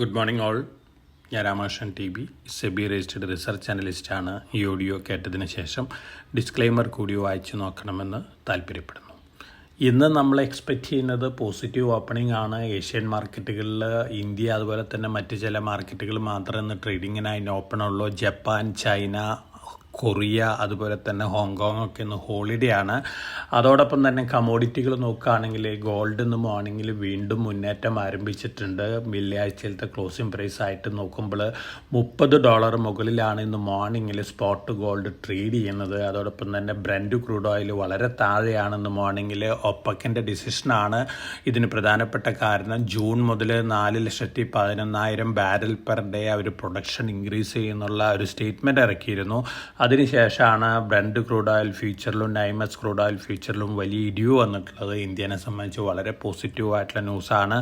Good morning all. ഞാൻ Ramakrishnan T B, SEBI registered research അനലിസ്റ്റാണ്. ഈ ഓഡിയോ കേട്ടതിന് ശേഷം ഡിസ്ക്ലെയിമർ കൂടി വായിച്ചു നോക്കണമെന്ന് താല്പര്യപ്പെടുന്നു. ഇന്ന് നമ്മൾ എക്സ്പെക്റ്റ് ചെയ്യുന്നത് പോസിറ്റീവ് ഓപ്പണിംഗ് ആണ്. ഏഷ്യൻ മാർക്കറ്റുകളിൽ ഇന്ത്യ അതുപോലെ തന്നെ മറ്റ് ചില മാർക്കറ്റുകൾ മാത്രമേ ഇന്ന് ട്രേഡിങ്ങിനായി ഓപ്പൺ ഉള്ളൂ. ജപ്പാൻ, ചൈന, കൊറിയ അതുപോലെ തന്നെ ഹോങ്കോങ് ഒക്കെ ഇന്ന് ഹോളിഡേ ആണ്. അതോടൊപ്പം തന്നെ കമോഡിറ്റികൾ നോക്കുകയാണെങ്കിൽ ഗോൾഡ് ഇന്ന് മോർണിംഗിൽ വീണ്ടും മുന്നേറ്റം ആരംഭിച്ചിട്ടുണ്ട്. വെള്ളിയാഴ്ചയിലത്തെ ക്ലോസിംഗ് പ്രൈസ് ആയിട്ട് നോക്കുമ്പോൾ $30 മുകളിലാണ് ഇന്ന് മോർണിംഗിൽ സ്പോട്ട് ഗോൾഡ് ട്രേഡ് ചെയ്യുന്നത്. അതോടൊപ്പം തന്നെ ബ്രന്റ് ക്രൂഡ് ഓയിൽ വളരെ താഴെയാണ് ഇന്ന് മോർണിംഗിൽ. ഒപ്പക്കിൻ്റെ ഡിസിഷനാണ് ഇതിന് പ്രധാനപ്പെട്ട കാരണം. ജൂൺ മുതൽ 4,11,000 ബാരൽ പെർ ഡേ അവർ പ്രൊഡക്ഷൻ ഇൻക്രീസ് ചെയ്യുന്നുള്ള ഒരു സ്റ്റേറ്റ്മെൻറ്റ് ഇറക്കിയിരുന്നു. അതിനുശേഷമാണ് ബ്രന്റ് ക്രൂഡ് ഓയിൽ ഫ്യൂച്ചറിലും NYMEX ക്രൂഡ് ഓയിൽ ഫ്യൂച്ചറിലും വലിയ ഇടിവ് വന്നിട്ടുള്ളത്. ഇന്ത്യനെ സംബന്ധിച്ച് വളരെ പോസിറ്റീവായിട്ടുള്ള ന്യൂസാണ്.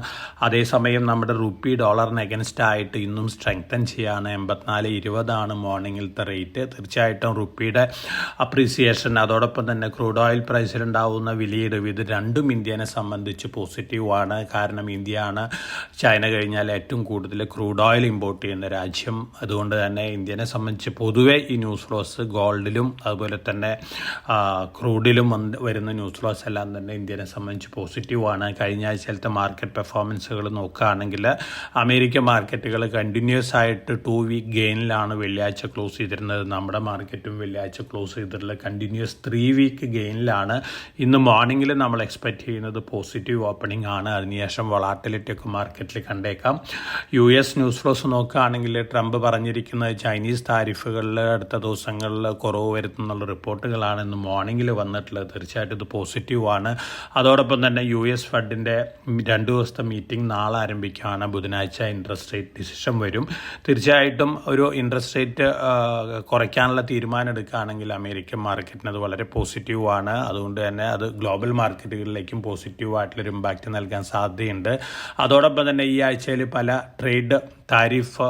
അതേസമയം നമ്മുടെ റുപ്പി ഡോളറിന് എഗൻസ്റ്റ് ആയിട്ട് ഇന്നും സ്ട്രെങ്തൻ ചെയ്യാണ്. 84.20 മോർണിംഗിലത്തെ റേറ്റ്. തീർച്ചയായിട്ടും റുപ്പിയുടെ അപ്രീസിയേഷൻ അതോടൊപ്പം തന്നെ ക്രൂഡ് ഓയിൽ പ്രൈസിലുണ്ടാവുന്ന വിലയിടിവ് ഇത് രണ്ടും ഇന്ത്യനെ സംബന്ധിച്ച് പോസിറ്റീവാണ്. കാരണം ഇന്ത്യയാണ് ചൈന കഴിഞ്ഞാൽ ഏറ്റവും കൂടുതൽ ക്രൂഡ് ഓയിൽ ഇമ്പോർട്ട് ചെയ്യുന്ന രാജ്യം. അതുകൊണ്ട് തന്നെ ഇന്ത്യനെ സംബന്ധിച്ച് പൊതുവെ ഈ ന്യൂസ് ഫ്ലോസ് ഗോൾഡിലും അതുപോലെ തന്നെ ക്രൂഡിലും വരുന്ന ന്യൂസ് ഫ്ലോസ് എല്ലാം തന്നെ ഇന്ത്യനെ സംബന്ധിച്ച് പോസിറ്റീവാണ്. കഴിഞ്ഞ ആഴ്ചയിലത്തെ മാർക്കറ്റ് പെർഫോമൻസുകൾ നോക്കുകയാണെങ്കിൽ അമേരിക്കൻ മാർക്കറ്റുകൾ കണ്ടിന്യൂസ് ആയിട്ട് 2 വീക്ക് ഗെയിനിലാണ് വെള്ളിയാഴ്ച ക്ലോസ് ചെയ്തിരുന്നത്. നമ്മുടെ മാർക്കറ്റും വെള്ളിയാഴ്ച ക്ലോസ് ചെയ്തിട്ടുള്ള കണ്ടിന്യൂസ് 3 വീക്ക് ഗെയിനിലാണ്. ഇന്ന് മോർണിംഗിൽ നമ്മൾ എക്സ്പെക്റ്റ് ചെയ്യുന്നത് പോസിറ്റീവ് ഓപ്പണിംഗ് ആണ്. അതിനുശേഷം വൊളാറ്റിലിറ്റി ഒക്കെ മാർക്കറ്റിൽ കണ്ടേക്കാം. US ന്യൂസ് ഫ്ലോസ് നോക്കുകയാണെങ്കിൽ ട്രംപ് പറഞ്ഞിരിക്കുന്നത് ചൈനീസ് താരിഫുകളിൽ അടുത്ത ദിവസങ്ങളിൽ കുറവ് വരുത്തുന്നുള്ള റിപ്പോർട്ടുകളാണ് ഇന്ന് മോർണിംഗിൽ വന്നിട്ടുള്ളത്. തീർച്ചയായിട്ടും ഇത് പോസിറ്റീവാണ്. അതോടൊപ്പം തന്നെ US ഫെഡിൻ്റെ 2 ദിവസത്തെ മീറ്റിംഗ് നാളെ ആരംഭിക്കുകയാണ്. ബുധനാഴ്ച ഇൻട്രസ്റ്റ് റേറ്റ് ഡിസിഷൻ വരും. തീർച്ചയായിട്ടും ഒരു ഇൻട്രസ്റ്റ് റേറ്റ് കുറയ്ക്കാനുള്ള തീരുമാനം എടുക്കുകയാണെങ്കിൽ അമേരിക്കൻ മാർക്കറ്റിന് അത് വളരെ പോസിറ്റീവാണ്. അതുകൊണ്ട് തന്നെ അത് ഗ്ലോബൽ മാർക്കറ്റുകളിലേക്കും പോസിറ്റീവായിട്ടുള്ളൊരു ഇമ്പാക്റ്റ് നൽകാൻ സാധ്യതയുണ്ട്. അതോടൊപ്പം തന്നെ ഈ ആഴ്ചയിൽ പല ട്രേഡ് താരിഫ്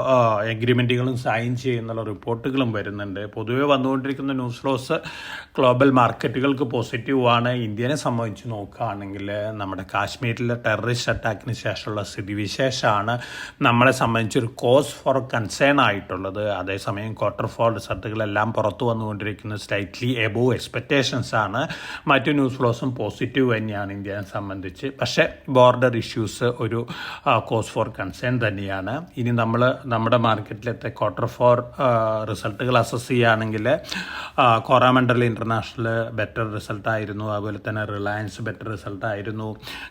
എഗ്രിമെൻറ്റുകളും സൈൻ ചെയ്യുന്നുള്ള റിപ്പോർട്ടുകളും വരുന്നുണ്ട്. പൊതുവെ വന്നുകൊണ്ടിരിക്കുന്ന ന്യൂസ് ഫ്ലോസ് ഗ്ലോബൽ മാർക്കറ്റുകൾക്ക് പോസിറ്റീവാണ്. ഇന്ത്യനെ സംബന്ധിച്ച് നോക്കുകയാണെങ്കിൽ നമ്മുടെ കാശ്മീരിലെ ടെററിസ്റ്റ് അറ്റാക്കിന് ശേഷമുള്ള സ്ഥിതിവിശേഷമാണ് നമ്മളെ സംബന്ധിച്ചൊരു കോസ് ഫോർ കൺസേൺ ആയിട്ടുള്ളത്. അതേസമയം ക്വാർട്ടർ 4 റിസൾട്ടുകളെല്ലാം പുറത്തു വന്നുകൊണ്ടിരിക്കുന്നത് സ്ലൈറ്റ്ലി എബോവ് എക്സ്പെക്റ്റേഷൻസ് ആണ്. മറ്റു ന്യൂസ് ഫ്ലോസും പോസിറ്റീവ് തന്നെയാണ് ഇന്ത്യനെ സംബന്ധിച്ച്. പക്ഷേ ബോർഡർ ഇഷ്യൂസ് ഒരു കോസ് ഫോർ കൺസേൺ തന്നെയാണ്. ഇനി നമ്മൾ നമ്മുടെ മാർക്കറ്റിലത്തെ ക്വാർട്ടർ 4 റിസൾട്ടുകൾ അസസ് ചെയ്യുകയാണെങ്കിൽ കൊറാമൻഡൽ ഇൻ്റർനാഷണൽ ബെറ്റർ റിസൾട്ടായിരുന്നു. അതുപോലെ തന്നെ റിലയൻസ് ബെറ്റർ റിസൾട്ടായിരുന്നു.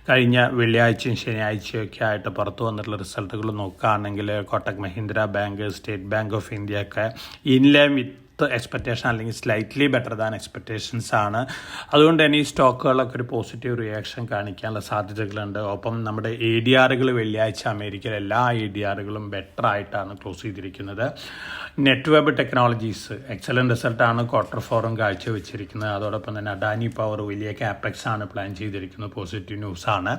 കഴിഞ്ഞ വെള്ളിയാഴ്ചയും ശനിയാഴ്ചയൊക്കെ ആയിട്ട് പുറത്തു വന്നിട്ടുള്ള റിസൾട്ടുകൾ നോക്കുകയാണെങ്കിൽ Kotak Mahindra bank, state bank of India ഒക്കെ ഇൻലൈൻ വിത്ത് എക്സ്പെക്റ്റേഷൻ അല്ലെങ്കിൽ സ്ലൈറ്റ്ലി ബെറ്റർ ദാൻ എക്സ്പെക്റ്റേഷൻസ് ആണ്. അതുകൊണ്ട് തന്നെ ഈ സ്റ്റോക്കുകളൊക്കെ ഒരു പോസിറ്റീവ് റിയാക്ഷൻ കാണിക്കാനുള്ള സാധ്യതകളുണ്ട്. ഒപ്പം നമ്മുടെ ADRകൾ വെള്ളിയാഴ്ച അമേരിക്കയിലെ എല്ലാ ADRകളും ബെറ്റർ ആയിട്ടാണ് ക്ലോസ് ചെയ്തിരിക്കുന്നത്. നെറ്റ്വെബ് ടെക്നോളജീസ് എക്സലൻറ്റ് റിസൾട്ടാണ് ക്വാർട്ടർ 4 കാഴ്ചവെച്ചിരിക്കുന്നത്. അതോടൊപ്പം തന്നെ അഡാനി പവർ വലിയ ക്യാപെക്സ് ആണ് പ്ലാൻ ചെയ്തിരിക്കുന്നത്. പോസിറ്റീവ് ന്യൂസാണ്.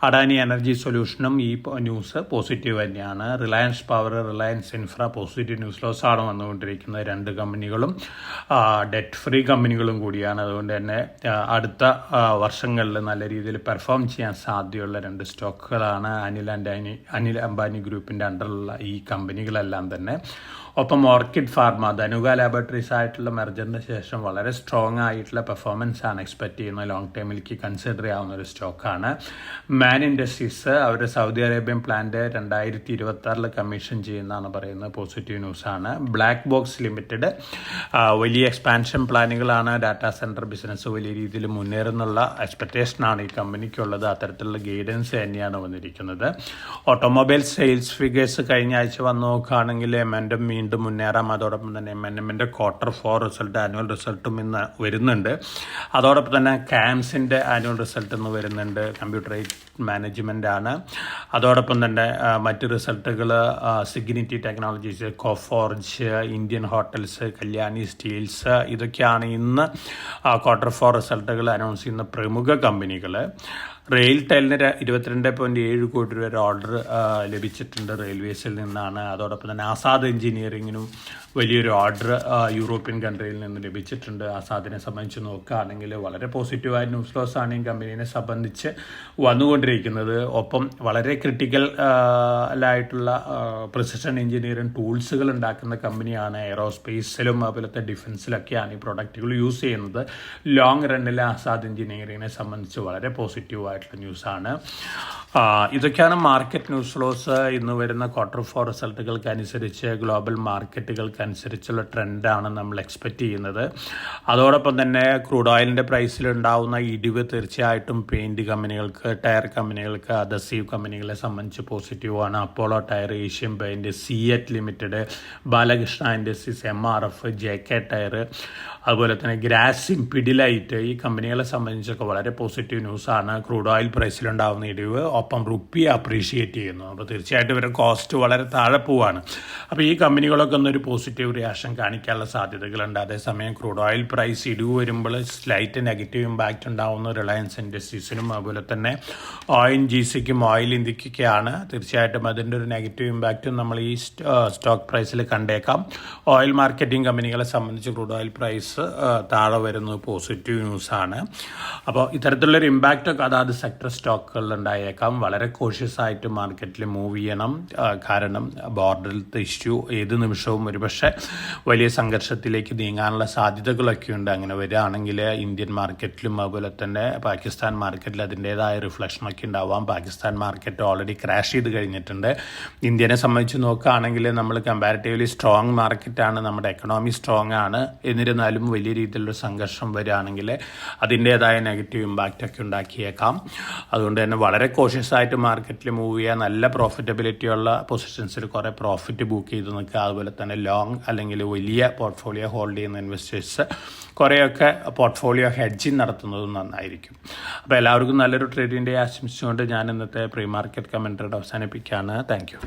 അഡാനി എനർജി സൊല്യൂഷനും ഈ ന്യൂസ് പോസിറ്റീവ് തന്നെയാണ്. Reliance power, Reliance infra positive news loss ആണ് വന്നുകൊണ്ടിരിക്കുന്നത്. 2 കമ്പനികളും ഡെറ്റ് ഫ്രീ കമ്പനികളും കൂടിയാണ്. അതുകൊണ്ട് തന്നെ അടുത്ത വർഷങ്ങളിൽ നല്ല രീതിയിൽ പെർഫോം ചെയ്യാൻ സാധ്യതയുള്ള 2 സ്റ്റോക്കുകളാണ് അനിൽ അംബാനി ഗ്രൂപ്പിൻ്റെ അണ്ടറിലുള്ള ഈ കമ്പനികളെല്ലാം തന്നെ. ഒപ്പം ഓർക്കിഡ് ഫാർമ, ധനുക ലാബോറട്ടറീസ് ആയിട്ടുള്ള മെർജറിന് ശേഷം വളരെ സ്ട്രോങ് ആയിട്ടുള്ള പെർഫോമൻസ് ആണ് എക്സ്പെക്റ്റ് ചെയ്യുന്നത്. ലോങ് ടൈമിലേക്ക് കൺസിഡർ ചെയ്യാവുന്ന ഒരു സ്റ്റോക്കാണ്. മാൻ ഇൻഡസ്ട്രീസ് അവരുടെ സൗദി അറേബ്യൻ പ്ലാന്റ് 2026 കമ്മീഷൻ ചെയ്യുന്നതാണ് പറയുന്നത്. പോസിറ്റീവ് ന്യൂസാണ്. ബ്ലാക്ക് ബോക്സ് ലിമിറ്റഡ് വലിയ എക്സ്പാൻഷൻ പ്ലാനുകളാണ്. ഡാറ്റാ സെൻറ്റർ ബിസിനസ് വലിയ രീതിയിൽ മുന്നേറുന്നുള്ള എക്സ്പെക്റ്റേഷനാണ് ഈ കമ്പനിക്കുള്ളത്. അത്തരത്തിലുള്ള ഗൈഡൻസ് തന്നെയാണ് വന്നിരിക്കുന്നത്. ഓട്ടോമൊബൈൽ സെയിൽസ് ഫിഗേഴ്സ് കഴിഞ്ഞ ആഴ്ച വന്ന് നോക്കുകയാണെങ്കിൽ എമൻഡം വീണ്ടും മുന്നേറാം. അതോടൊപ്പം തന്നെ M&Mൻ്റെ ക്വാർട്ടർ 4 റിസൾട്ട്, ആനുവൽ റിസൾട്ടും ഇന്ന് വരുന്നുണ്ട്. അതോടൊപ്പം തന്നെ കാംസിൻ്റെ ആനുവൽ റിസൾട്ട് ഇന്ന് വരുന്നുണ്ട്. കമ്പ്യൂട്ടർ എയ്ഡ് മാനേജ്മെൻ്റ് ആണ്. അതോടൊപ്പം തന്നെ മറ്റ് റിസൾട്ടുകൾ Cigniti technologies, Coforge, Indian hotels, Kalyani steels ഇതൊക്കെയാണ് ഇന്ന് ക്വാർട്ടർ 4 റിസൾട്ടുകൾ അനൗൺസ് ചെയ്യുന്ന പ്രമുഖ കമ്പനികൾ. റെയിൽ ടെലിന് 22.7 കോടി രൂപ ഒരു ഓർഡർ ലഭിച്ചിട്ടുണ്ട് റെയിൽവേസിൽ നിന്നാണ്. അതോടൊപ്പം തന്നെ ആസാദ് എഞ്ചിനീയറിങ്ങിനും വലിയൊരു ഓർഡർ യൂറോപ്യൻ കൺട്രിയിൽ നിന്ന് ലഭിച്ചിട്ടുണ്ട്. ആസാദിനെ സംബന്ധിച്ച് നോക്കുകയാണെങ്കിൽ വളരെ പോസിറ്റീവായ ന്യൂസ് ഫ്ലോസ് ആണ് ഈ കമ്പനീനെ സംബന്ധിച്ച് വന്നുകൊണ്ടിരിക്കുന്നത്. ഒപ്പം വളരെ ക്രിട്ടിക്കൽ ആയിട്ടുള്ള പ്രിസിഷൻ എഞ്ചിനീയറിംഗ് ടൂൾസുകൾ ഉണ്ടാക്കുന്ന കമ്പനിയാണ്. എയറോസ്പേസിലും അതുപോലത്തെ ഡിഫൻസിലൊക്കെയാണ് ഈ പ്രൊഡക്റ്റുകൾ യൂസ് ചെയ്യുന്നത്. ലോങ് റണ്ണിൽ ആസാദ് എഞ്ചിനീയറിങ്ങിനെ സംബന്ധിച്ച് വളരെ പോസിറ്റീവായിട്ടുള്ള ന്യൂസാണ്. ഇതൊക്കെയാണ് മാർക്കറ്റ് ന്യൂസ് ഫ്ലോസ്. ഇന്ന് വരുന്ന Q4 റിസൾട്ടുകൾക്ക് അനുസരിച്ച് ഗ്ലോബൽ മാർക്കറ്റുകൾക്ക് അനുസരിച്ചുള്ള ട്രെൻഡാണ് നമ്മൾ എക്സ്പെക്റ്റ് ചെയ്യുന്നത്. അതോടൊപ്പം തന്നെ ക്രൂഡ് ഓയിലിൻ്റെ പ്രൈസിൽ ഉണ്ടാവുന്ന ഇടിവ് തീർച്ചയായിട്ടും പെയിൻറ് കമ്പനികൾക്ക്, ടയർ കമ്പനികൾക്ക്, അദസീവ് കമ്പനികളെ സംബന്ധിച്ച് പോസിറ്റീവാണ്. Apollo tyre, Asian paint, Ceat limited, Balkrishna industries, MRF, JK tyre, അതുപോലെ തന്നെ ഗ്രാസിം, പിഡിലൈറ്റ്, ഈ കമ്പനികളെ സംബന്ധിച്ചൊക്കെ വളരെ പോസിറ്റീവ് ന്യൂസാണ്. ക്രൂഡ് ഓയിൽ പ്രൈസിലുണ്ടാകുന്ന ഇടിവ്, ഒപ്പം റുപ്പി അപ്രീഷിയേറ്റ് ചെയ്യുന്നു. അപ്പോൾ തീർച്ചയായിട്ടും ഇവരുടെ കോസ്റ്റ് വളരെ താഴെ പോവാണ്. അപ്പോൾ ഈ കമ്പനികളൊക്കെ ഒന്നൊരു പോസിറ്റീവ് റിയാക്ഷൻ കാണിക്കാനുള്ള സാധ്യതകളുണ്ട്. അതേസമയം ക്രൂഡ് ഓയിൽ പ്രൈസ് ഇടിവ് വരുമ്പോൾ സ്ലൈറ്റ് നെഗറ്റീവ് ഇമ്പാക്റ്റ് ഉണ്ടാകുന്ന റിലയൻസ് ഇൻഡസ്ട്രീസിനും അതുപോലെ തന്നെ ONGCക്കും ഓയിൽ ഇന്ത്യക്കൊക്കെയാണ്. തീർച്ചയായിട്ടും അതിൻ്റെ ഒരു നെഗറ്റീവ് ഇമ്പാക്റ്റും നമ്മൾ ഈ സ്റ്റോക്ക് പ്രൈസിൽ കണ്ടേക്കാം. ഓയിൽ മാർക്കറ്റിംഗ് കമ്പനികളെ സംബന്ധിച്ച് ക്രൂഡ് ഓയിൽ പ്രൈസ് താഴെ വരുന്നത് പോസിറ്റീവ് ന്യൂസാണ്. അപ്പോൾ ഇത്തരത്തിലുള്ളൊരു ഇമ്പാക്റ്റൊക്കെ അതാത് സെക്ടർ സ്റ്റോക്കുകളിൽ ഉണ്ടായേക്കാം. വളരെ കോഷ്യസ് ആയിട്ട് മാർക്കറ്റിൽ മൂവ് ചെയ്യണം. കാരണം ബോർഡറിലത്തെ ഇഷ്യൂ ഏത് നിമിഷവും ഒരുപക്ഷെ വലിയ സംഘർഷത്തിലേക്ക് നീങ്ങാനുള്ള സാധ്യതകളൊക്കെ ഉണ്ട്. അങ്ങനെ വരികയാണെങ്കിൽ ഇന്ത്യൻ മാർക്കറ്റിലും അതുപോലെ തന്നെ പാകിസ്ഥാൻ മാർക്കറ്റിൽ അതിൻ്റേതായ റിഫ്ലക്ഷനൊക്കെ ഉണ്ടാവാം. പാകിസ്ഥാൻ മാർക്കറ്റ് ഓൾറെഡി ക്രാഷ് ചെയ്ത് കഴിഞ്ഞിട്ടുണ്ട്. ഇന്ത്യനെ സംബന്ധിച്ച് നോക്കുകയാണെങ്കിൽ നമ്മൾ കമ്പാരിറ്റീവ്ലി സ്ട്രോങ് മാർക്കറ്റാണ്, നമ്മുടെ എക്കണോമി സ്ട്രോങ് ആണ്. എന്നിരുന്നാലും വലിയ രീതിയിലൊരു സംഘർഷം വരികയാണെങ്കിൽ അതിൻ്റേതായ നെഗറ്റീവ് ഇമ്പാക്റ്റ് ഒക്കെ ഉണ്ടാക്കിയേക്കാം. അതുകൊണ്ട് തന്നെ വളരെ കോഷ്യസ് ആയിട്ട് മാർക്കറ്റിൽ മൂവ് ചെയ്യുക, നല്ല പ്രോഫിറ്റബിലിറ്റി ഉള്ള പൊസിഷൻസിൽ കുറേ പ്രോഫിറ്റ് ബുക്ക് ചെയ്ത് നിൽക്കുക. അതുപോലെ തന്നെ ലോങ് അല്ലെങ്കിൽ വലിയ പോർട്ട്ഫോളിയോ ഹോൾഡ് ചെയ്യുന്ന ഇൻവെസ്റ്റേഴ്സ് കുറേയൊക്കെ പോർട്ട്ഫോളിയോ ഹെഡ്ജിങ് നടത്തുന്നതും നന്നായിരിക്കും. അപ്പോൾ എല്ലാവർക്കും നല്ലൊരു ട്രേഡിംഗ് ഡേ ആശംസിച്ചുകൊണ്ട് ഞാൻ ഇന്നത്തെ പ്രീ മാർക്കറ്റ് കമൻറ്ററി അവസാനിപ്പിക്കുകയാണ്. Thank you.